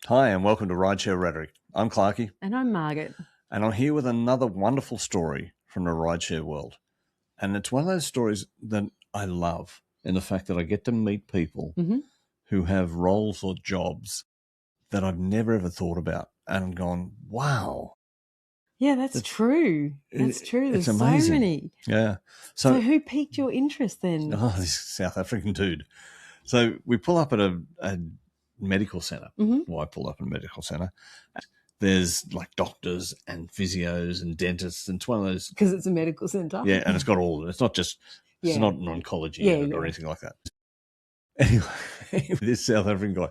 Hi, and welcome to Rideshare Rhetoric. I'm Clarky, And I'm Margaret. and I'm here with another wonderful story from the rideshare world. And it's one of those stories that I love in the fact that I get to meet people who have roles or jobs that I've never ever thought about and gone, wow. Yeah, that's true. That's true. It's There's amazing. so many. Yeah. So who piqued your interest then? Oh, this South African dude. So we pull up at a medical centre. Well, I pull up at a medical centre. There's like doctors and physios and dentists, and it's one of those. Because it's a medical centre. Yeah, and it's got all of it. It's not just, it's not an oncology unit or anything like that. Anyway, this South African guy,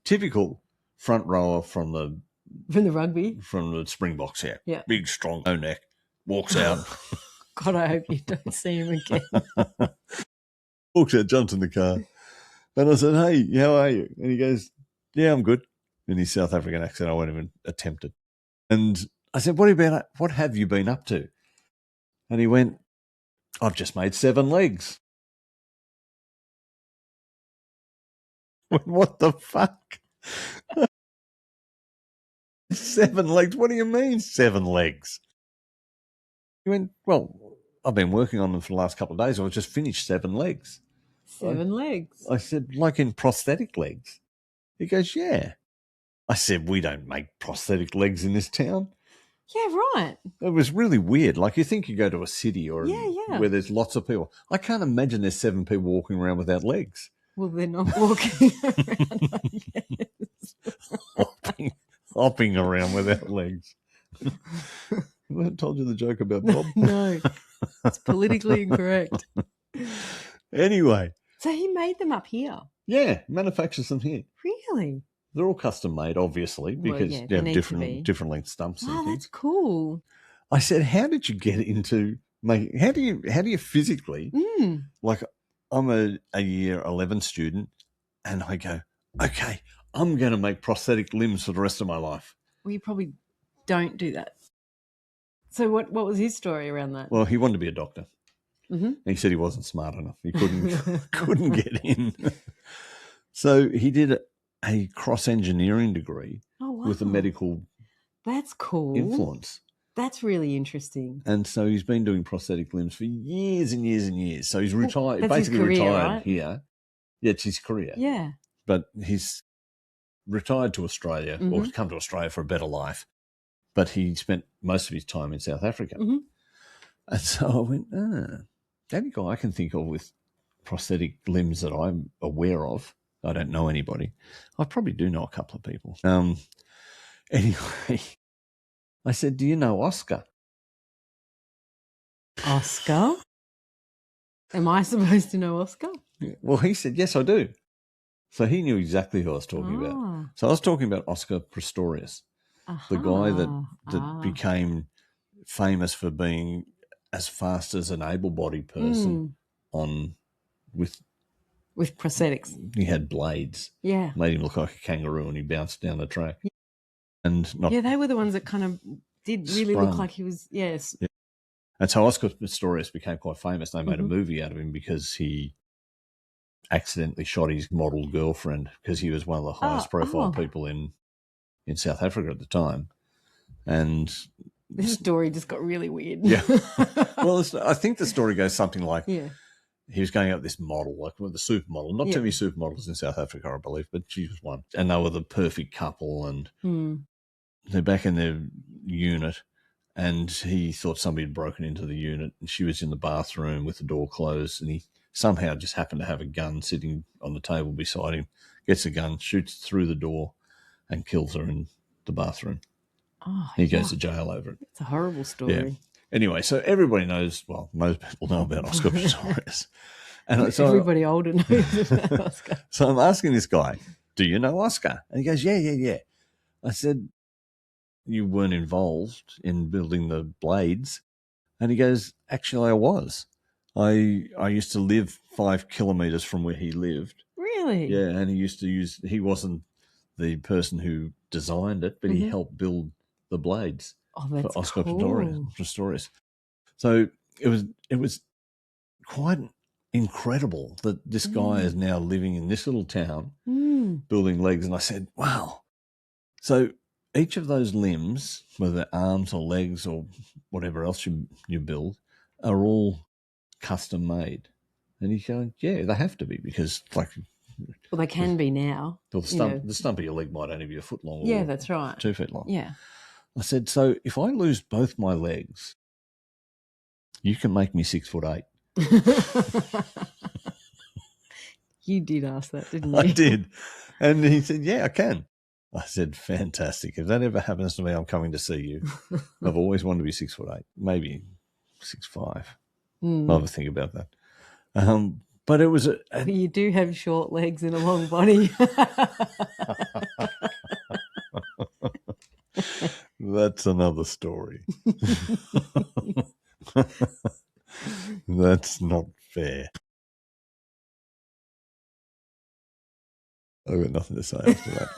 typical front rower from the rugby, from the Springboks here. Yeah. Big, strong, no neck, walks out. God, I hope you don't see him again. Walks out, jumps in the car. And I said, hey, how are you? And he goes, yeah, I'm good. In his South African accent, I won't even attempt it. And I said, what have you been up to? And he went, I've just made 7 legs. What the fuck? 7 legs? What do you mean 7 legs? He went, well, I've been working on them for the last couple of days. I've just finished 7 legs. 7 legs? I said, like in prosthetic legs? He goes, yeah. I said, we don't make prosthetic legs in this town. Yeah, right. It was really weird. Like you think you go to a city or Yeah. where there's lots of people. I can't imagine there's 7 people walking around without legs. Well, they're not walking around, I guess. Hopping around without legs. I told you the joke about Bob. No, it's politically incorrect. Anyway. So he made them up here? Yeah, manufactures them here. Really? They're all custom made, obviously, because they have different length stumps. Oh, that's cool. I said, how did you get into making? How do you physically? Like, I'm a year 11 student, and I go, okay, I'm going to make prosthetic limbs for the rest of my life. Well, you probably don't do that. So what was his story around that? Well, he wanted to be a doctor. He said he wasn't smart enough. He couldn't get in. So he did a cross-engineering degree with a medical That's cool. influence. That's really interesting. And so he's been doing prosthetic limbs for years and years and years. So he's retired, That's basically his career, retired right? here. Yeah, it's his career. Yeah. But he's retired to Australia or come to Australia for a better life. But he spent most of his time in South Africa. And so I went, the only guy I can think of with prosthetic limbs that I'm aware of, I don't know anybody. I probably do know a couple of people. Anyway, I said, do you know Oscar? Oscar? Am I supposed to know Oscar? Well, he said, yes, I do. So he knew exactly who I was talking about. So I was talking about Oscar Pistorius, the guy that became famous for being as fast as an able-bodied person with prosthetics. He had blades. Yeah. Made him look like a kangaroo and he bounced down the track. And they were the ones that kind of did really look like he was, yes. Yeah. And so Oscar Pistorius became quite famous. They made a movie out of him because he accidentally shot his model girlfriend because he was one of the highest profile people in South Africa at the time. And this story just got really weird. Yeah. Well, I think the story goes something like, he was going out with this model, like with the supermodel. Not too many supermodels in South Africa, I believe, but she was one. And they were the perfect couple, and they're back in their unit, and he thought somebody had broken into the unit, and she was in the bathroom with the door closed, and he somehow just happened to have a gun sitting on the table beside him, gets a gun, shoots through the door, and kills her in the bathroom. Oh, he goes to jail over it. It's a horrible story. Yeah. Anyway, so everybody knows, well, most people know about Oscar Pistorius. And so everybody older knows about Oscar. So I'm asking this guy, do you know Oscar? And he goes, yeah. I said, you weren't involved in building the blades? And he goes, actually, I was. I used to live 5 kilometres from where he lived. Really? Yeah, and he wasn't the person who designed it, but he helped build the blades. Oh, that's for Oscar cool. Pistorius. So it was quite incredible that this guy is now living in this little town, building legs. And I said, wow, So each of those limbs, whether arms or legs or whatever else you build, are all custom made. And you go, yeah, they have to be, because like, well, they can be now. well, the stump of your leg might only be a foot long. Yeah, or that's right. 2 feet long. Yeah. I said, so if I lose both my legs, you can make me 6'8". You did ask that, didn't you? I did. And he said, yeah, I can. I said, fantastic. If that ever happens to me, I'm coming to see you. I've always wanted to be 6'8", maybe 6'5". I'll have a think about that. But it was you do have short legs and a long body. That's another story. That's not fair. I've got nothing to say after that.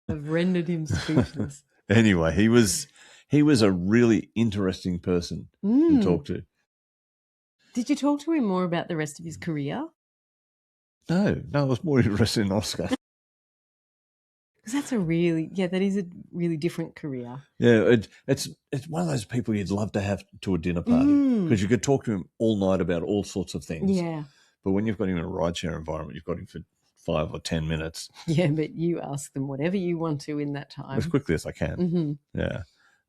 I've rendered him speechless. Anyway, he was a really interesting person to talk to. Did you talk to him more about the rest of his career? No, I was more interested in Oscar. Because that is a really different career. Yeah, it's one of those people you'd love to have to a dinner party, because you could talk to him all night about all sorts of things. Yeah. But when you've got him in a rideshare environment, you've got him for 5 or 10 minutes. Yeah, but you ask them whatever you want to in that time. As quickly as I can. Mm-hmm. Yeah.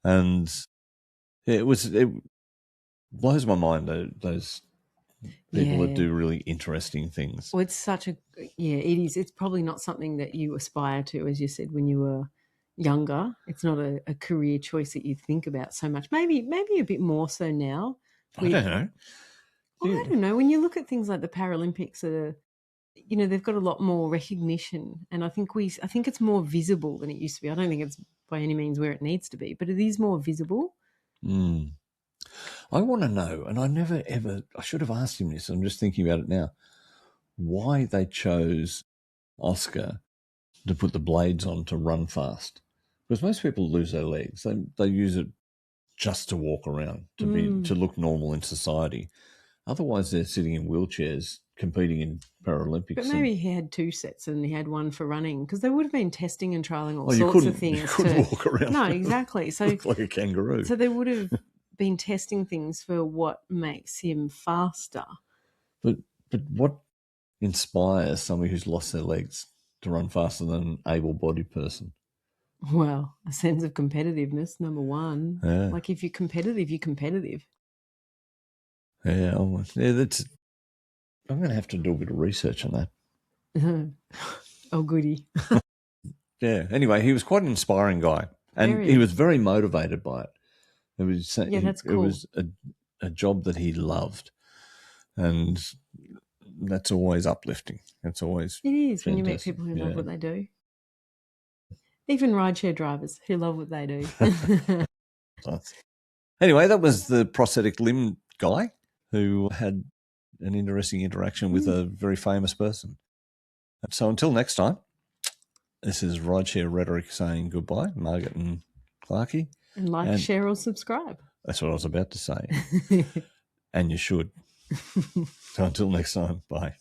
And it blows my mind, those people that do really interesting things. Well, it's it is. It's probably not something that you aspire to, as you said, when you were younger. It's not a career choice that you think about so much. Maybe a bit more so now. I don't know. Well, I don't know. When you look at things like the Paralympics, they've got a lot more recognition, and I think it's more visible than it used to be. I don't think it's by any means where it needs to be, but it is more visible. I want to know, and I should have asked him this, I'm just thinking about it now, why they chose Oscar to put the blades on to run fast. Because most people lose their legs. They use it just to walk around, to look normal in society. Otherwise, they're sitting in wheelchairs competing in Paralympics. But maybe he had 2 sets and he had one for running, because they would have been testing and trialling all sorts of things. You couldn't walk around. No, exactly. So look like a kangaroo. So they would have been testing things for what makes him faster. But what inspires somebody who's lost their legs to run faster than an able-bodied person? Well, a sense of competitiveness, number one. Yeah. Like, if you're competitive, you're competitive. Yeah, I'm going to have to do a bit of research on that. Oh, goody. Yeah. Anyway, he was quite an inspiring guy, and he was very motivated by it. That's cool. It was a job that he loved, and that's always uplifting. It's always it is fantastic. When you meet people who love what they do. Even rideshare drivers who love what they do. Anyway, that was the prosthetic limb guy who had an interesting interaction with a very famous person. So until next time, this is Rideshare Rhetoric saying goodbye, Margaret and Clarkie. And share, or subscribe. That's what I was about to say. And you should. So until next time, bye.